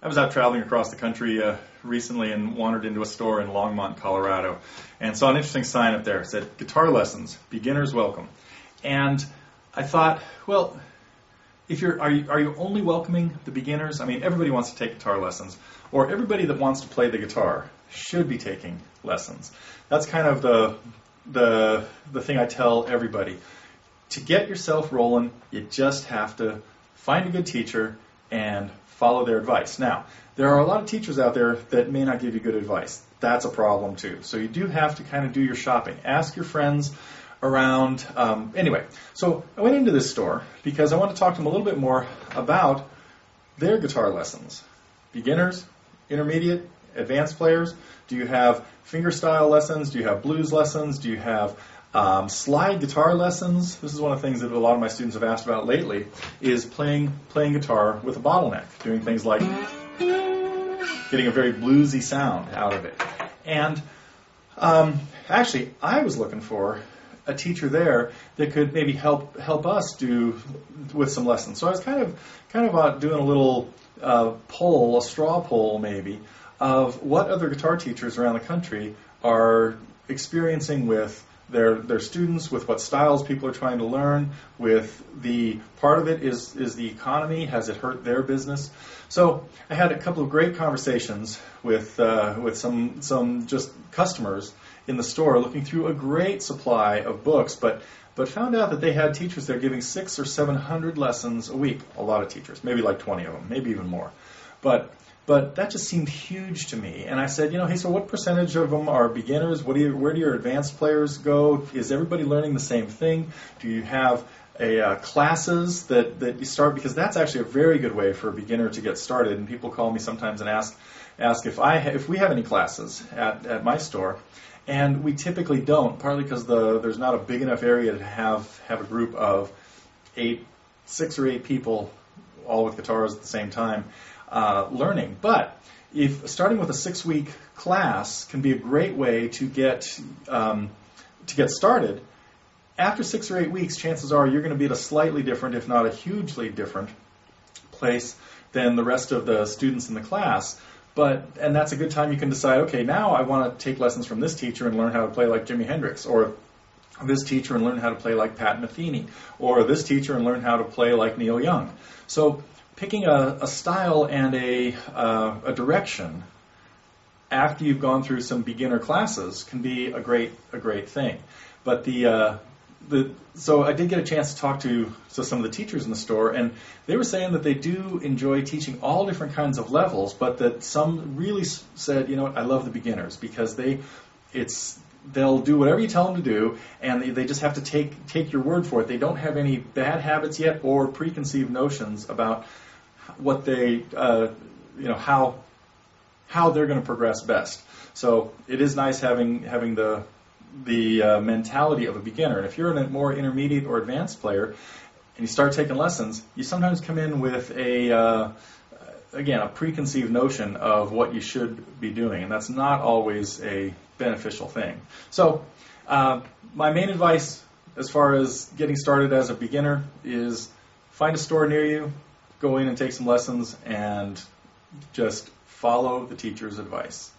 I was out traveling across the country recently and wandered into a store in Longmont, Colorado, and saw an interesting sign up there. It said, "Guitar lessons, beginners welcome." And I thought, well, are you only welcoming the beginners? I mean, everybody wants to take guitar lessons, or everybody that wants to play the guitar should be taking lessons. That's kind of the thing I tell everybody. To get yourself rolling, you just have to find a good teacher and follow their advice. Now, there are a lot of teachers out there that may not give you good advice. That's a problem too. So you do have to kind of do your shopping. Ask your friends around. Anyway, so I went into this store because I want to talk to them a little bit more about their guitar lessons. Beginners, intermediate, advanced players. Do you have fingerstyle lessons? Do you have blues lessons? Do you have slide guitar lessons? This is one of the things that a lot of my students have asked about lately, is playing guitar with a bottleneck, doing things like getting a very bluesy sound out of it. And actually, I was looking for a teacher there that could maybe help us do with some lessons. So I was kind of doing a little poll, a straw poll maybe, of what other guitar teachers around the country are experiencing with their students, with what styles people are trying to learn, with the part of it is the economy, has it hurt their business? So I had a couple of great conversations with some just customers in the store looking through a great supply of books, but found out that they had teachers there giving 600 or 700 lessons a week. A lot of teachers, maybe like 20 of them, maybe even more. But that just seemed huge to me. And I said, hey, so what percentage of them are beginners? Where do your advanced players go? Is everybody learning the same thing? Do you have classes that you start? Because that's actually a very good way for a beginner to get started. And people call me sometimes and ask if we have any classes at my store. And we typically don't, partly because there's not a big enough area to have a group of 6 or 8 people, all with guitars at the same time, learning. But if starting with a 6-week class can be a great way to get started, after 6 or 8 weeks, chances are you're going to be at a slightly different, if not a hugely different, place than the rest of the students in the class. And that's a good time you can decide, okay, now I want to take lessons from this teacher and learn how to play like Jimi Hendrix, or this teacher and learn how to play like Pat Metheny, or this teacher and learn how to play like Neil Young. So picking a style and a direction after you've gone through some beginner classes can be a great thing. But so I did get a chance to talk to some of the teachers in the store, and they were saying that they do enjoy teaching all different kinds of levels, but that some really said, I love the beginners because they'll do whatever you tell them to do, and they just have to take your word for it. They don't have any bad habits yet or preconceived notions about what they, how they're going to progress best. So it is nice having the mentality of a beginner. And if you're a more intermediate or advanced player and you start taking lessons, you sometimes come in with a preconceived notion of what you should be doing, and that's not always a beneficial thing. So my main advice as far as getting started as a beginner is find a store near you, go in and take some lessons, and just follow the teacher's advice.